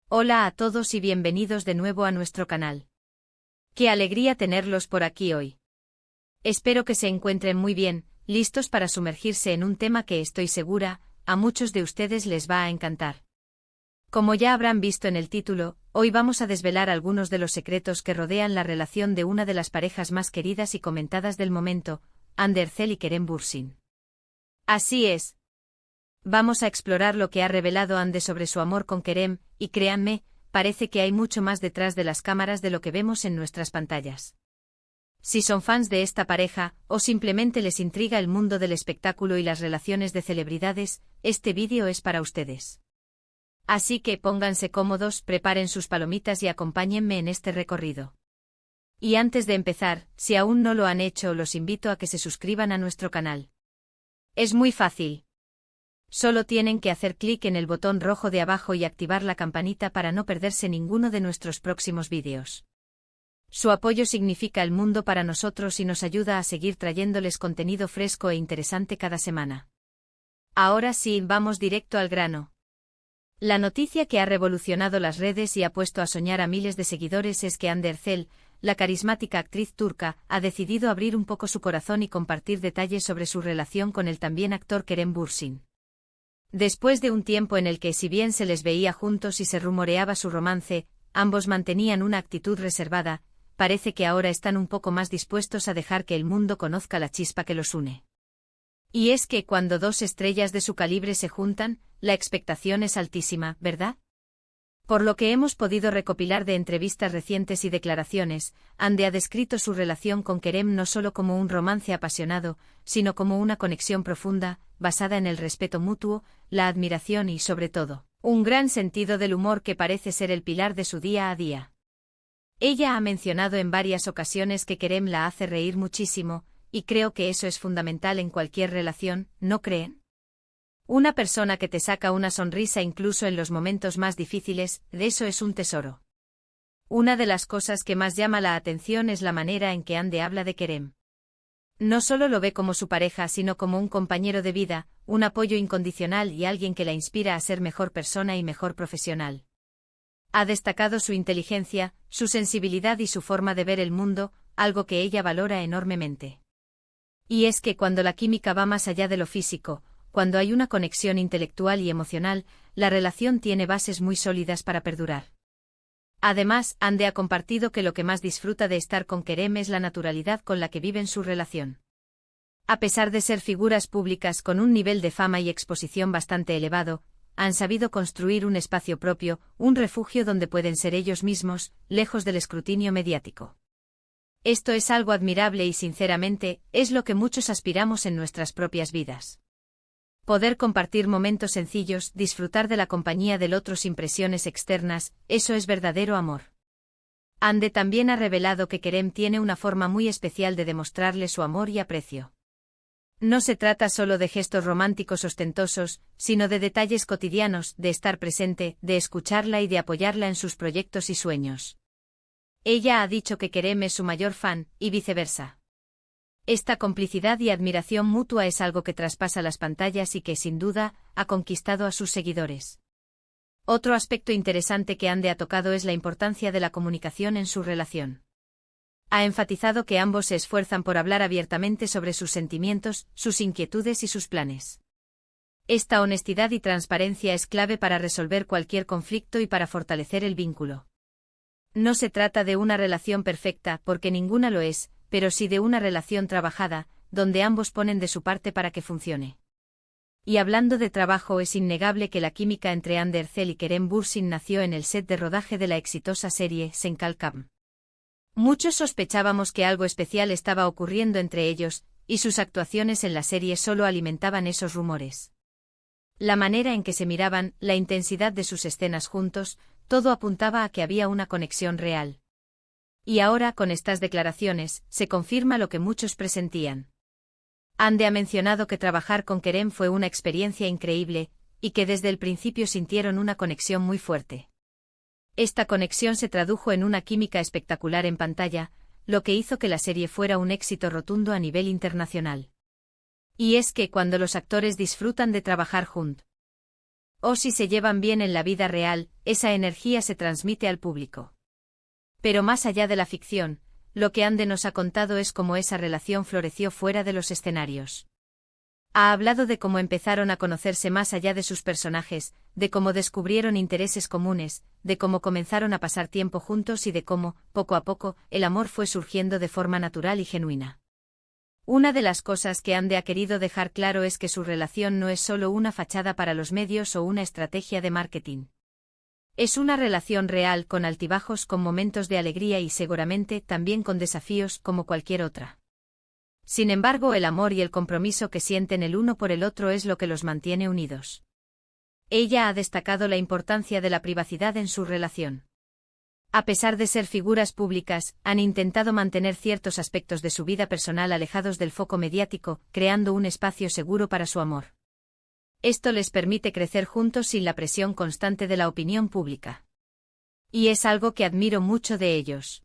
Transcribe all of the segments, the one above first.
Hola a todos y bienvenidos de nuevo a nuestro canal. Qué alegría tenerlos por aquí hoy. Espero que se encuentren muy bien, listos para sumergirse en un tema que estoy segura, a muchos de ustedes les va a encantar. Como ya habrán visto en el título, hoy vamos a desvelar algunos de los secretos que rodean la relación de una de las parejas más queridas y comentadas del momento, Hande Erçel y Kerem Bürsin. Así es. Vamos a explorar lo que ha revelado Hande sobre su amor con Kerem, y créanme, parece que hay mucho más detrás de las cámaras de lo que vemos en nuestras pantallas. Si son fans de esta pareja, o simplemente les intriga el mundo del espectáculo y las relaciones de celebridades, este vídeo es para ustedes. Así que pónganse cómodos, preparen sus palomitas y acompáñenme en este recorrido. Y antes de empezar, si aún no lo han hecho, los invito a que se suscriban a nuestro canal. Es muy fácil. Solo tienen que hacer clic en el botón rojo de abajo y activar la campanita para no perderse ninguno de nuestros próximos vídeos. Su apoyo significa el mundo para nosotros y nos ayuda a seguir trayéndoles contenido fresco e interesante cada semana. Ahora sí, vamos directo al grano. La noticia que ha revolucionado las redes y ha puesto a soñar a miles de seguidores es que Hande Erçel, la carismática actriz turca, ha decidido abrir un poco su corazón y compartir detalles sobre su relación con el también actor Kerem Bürsin. Después de un tiempo en el que, si bien se les veía juntos y se rumoreaba su romance, ambos mantenían una actitud reservada, parece que ahora están un poco más dispuestos a dejar que el mundo conozca la chispa que los une. Y es que cuando dos estrellas de su calibre se juntan, la expectación es altísima, ¿verdad? Por lo que hemos podido recopilar de entrevistas recientes y declaraciones, Hande ha descrito su relación con Kerem no solo como un romance apasionado, sino como una conexión profunda, basada en el respeto mutuo, la admiración y, sobre todo, un gran sentido del humor que parece ser el pilar de su día a día. Ella ha mencionado en varias ocasiones que Kerem la hace reír muchísimo, y creo que eso es fundamental en cualquier relación, ¿no creen? Una persona que te saca una sonrisa incluso en los momentos más difíciles, de eso es un tesoro. Una de las cosas que más llama la atención es la manera en que Hande habla de Kerem. No solo lo ve como su pareja, sino como un compañero de vida, un apoyo incondicional y alguien que la inspira a ser mejor persona y mejor profesional. Ha destacado su inteligencia, su sensibilidad y su forma de ver el mundo, algo que ella valora enormemente. Y es que cuando la química va más allá de lo físico, cuando hay una conexión intelectual y emocional, la relación tiene bases muy sólidas para perdurar. Además, Hande ha compartido que lo que más disfruta de estar con Kerem es la naturalidad con la que viven su relación. A pesar de ser figuras públicas con un nivel de fama y exposición bastante elevado, han sabido construir un espacio propio, un refugio donde pueden ser ellos mismos, lejos del escrutinio mediático. Esto es algo admirable y, sinceramente, es lo que muchos aspiramos en nuestras propias vidas. Poder compartir momentos sencillos, disfrutar de la compañía del otro sin presiones externas, eso es verdadero amor. Hande también ha revelado que Kerem tiene una forma muy especial de demostrarle su amor y aprecio. No se trata solo de gestos románticos ostentosos, sino de detalles cotidianos, de estar presente, de escucharla y de apoyarla en sus proyectos y sueños. Ella ha dicho que Kerem es su mayor fan, y viceversa. Esta complicidad y admiración mutua es algo que traspasa las pantallas y que, sin duda, ha conquistado a sus seguidores. Otro aspecto interesante que Hande ha tocado es la importancia de la comunicación en su relación. Ha enfatizado que ambos se esfuerzan por hablar abiertamente sobre sus sentimientos, sus inquietudes y sus planes. Esta honestidad y transparencia es clave para resolver cualquier conflicto y para fortalecer el vínculo. No se trata de una relación perfecta, porque ninguna lo es, pero sí de una relación trabajada, donde ambos ponen de su parte para que funcione. Y hablando de trabajo, es innegable que la química entre Hande Erçel y Kerem Bürsin nació en el set de rodaje de la exitosa serie Senkalkam. Muchos sospechábamos que algo especial estaba ocurriendo entre ellos, y sus actuaciones en la serie solo alimentaban esos rumores. La manera en que se miraban, la intensidad de sus escenas juntos, todo apuntaba a que había una conexión real. Y ahora, con estas declaraciones, se confirma lo que muchos presentían. Hande ha mencionado que trabajar con Kerem fue una experiencia increíble, y que desde el principio sintieron una conexión muy fuerte. Esta conexión se tradujo en una química espectacular en pantalla, lo que hizo que la serie fuera un éxito rotundo a nivel internacional. Y es que cuando los actores disfrutan de trabajar juntos, O si se llevan bien en la vida real, esa energía se transmite al público. Pero más allá de la ficción, lo que Ande nos ha contado es cómo esa relación floreció fuera de los escenarios. Ha hablado de cómo empezaron a conocerse más allá de sus personajes, de cómo descubrieron intereses comunes, de cómo comenzaron a pasar tiempo juntos y de cómo, poco a poco, el amor fue surgiendo de forma natural y genuina. Una de las cosas que Ande ha querido dejar claro es que su relación no es solo una fachada para los medios o una estrategia de marketing. Es una relación real con altibajos, con momentos de alegría y seguramente también con desafíos como cualquier otra. Sin embargo, el amor y el compromiso que sienten el uno por el otro es lo que los mantiene unidos. Ella ha destacado la importancia de la privacidad en su relación. A pesar de ser figuras públicas, han intentado mantener ciertos aspectos de su vida personal alejados del foco mediático, creando un espacio seguro para su amor. Esto les permite crecer juntos sin la presión constante de la opinión pública. Y es algo que admiro mucho de ellos.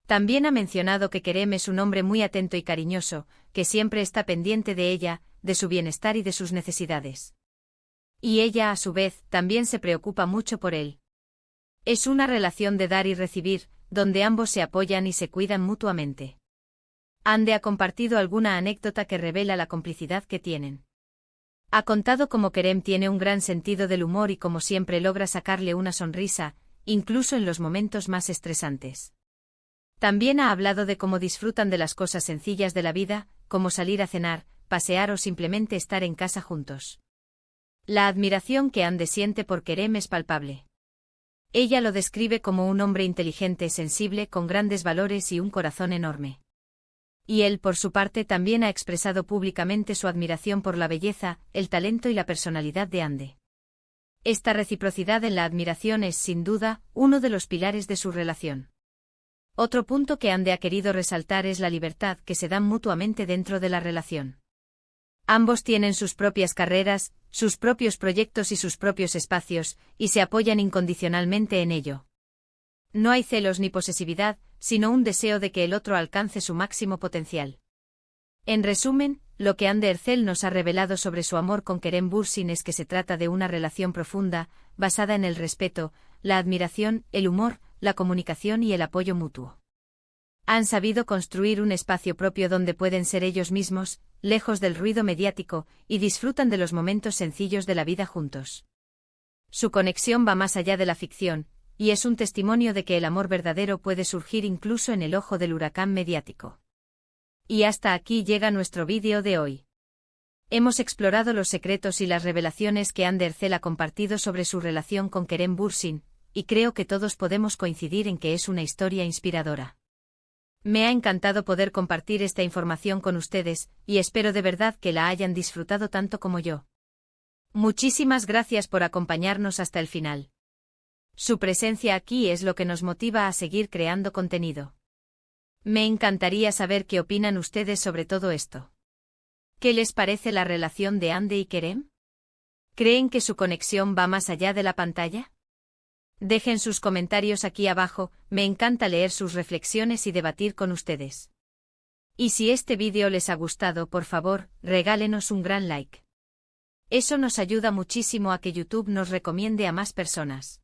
También ha mencionado que Kerem es un hombre muy atento y cariñoso, que siempre está pendiente de ella, de su bienestar y de sus necesidades. Y ella, a su vez, también se preocupa mucho por él. Es una relación de dar y recibir, donde ambos se apoyan y se cuidan mutuamente. Ande ha compartido alguna anécdota que revela la complicidad que tienen. Ha contado cómo Kerem tiene un gran sentido del humor y cómo siempre logra sacarle una sonrisa, incluso en los momentos más estresantes. También ha hablado de cómo disfrutan de las cosas sencillas de la vida, como salir a cenar, pasear o simplemente estar en casa juntos. La admiración que Ande siente por Kerem es palpable. Ella lo describe como un hombre inteligente, sensible, con grandes valores y un corazón enorme. Y él, por su parte, también ha expresado públicamente su admiración por la belleza, el talento y la personalidad de Ande. Esta reciprocidad en la admiración es, sin duda, uno de los pilares de su relación. Otro punto que Ande ha querido resaltar es la libertad que se dan mutuamente dentro de la relación. Ambos tienen sus propias carreras, sus propios proyectos y sus propios espacios, y se apoyan incondicionalmente en ello. No hay celos ni posesividad, sino un deseo de que el otro alcance su máximo potencial. En resumen, lo que Ande Erçel nos ha revelado sobre su amor con Kerem Bürsin es que se trata de una relación profunda, basada en el respeto, la admiración, el humor, la comunicación y el apoyo mutuo. Han sabido construir un espacio propio donde pueden ser ellos mismos, lejos del ruido mediático, y disfrutan de los momentos sencillos de la vida juntos. Su conexión va más allá de la ficción, y es un testimonio de que el amor verdadero puede surgir incluso en el ojo del huracán mediático. Y hasta aquí llega nuestro vídeo de hoy. Hemos explorado los secretos y las revelaciones que Ande Erçel ha compartido sobre su relación con Kerem Bürsin, y creo que todos podemos coincidir en que es una historia inspiradora. Me ha encantado poder compartir esta información con ustedes, y espero de verdad que la hayan disfrutado tanto como yo. Muchísimas gracias por acompañarnos hasta el final. Su presencia aquí es lo que nos motiva a seguir creando contenido. Me encantaría saber qué opinan ustedes sobre todo esto. ¿Qué les parece la relación de Ande y Kerem? ¿Creen que su conexión va más allá de la pantalla? Dejen sus comentarios aquí abajo, me encanta leer sus reflexiones y debatir con ustedes. Y si este vídeo les ha gustado, por favor, regálenos un gran like. Eso nos ayuda muchísimo a que YouTube nos recomiende a más personas.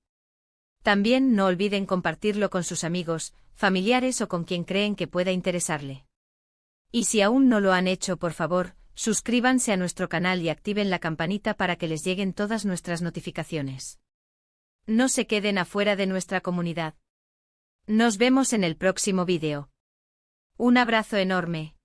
También no olviden compartirlo con sus amigos, familiares o con quien creen que pueda interesarle. Y si aún no lo han hecho, por favor, suscríbanse a nuestro canal y activen la campanita para que les lleguen todas nuestras notificaciones. No se queden afuera de nuestra comunidad. Nos vemos en el próximo vídeo. Un abrazo enorme.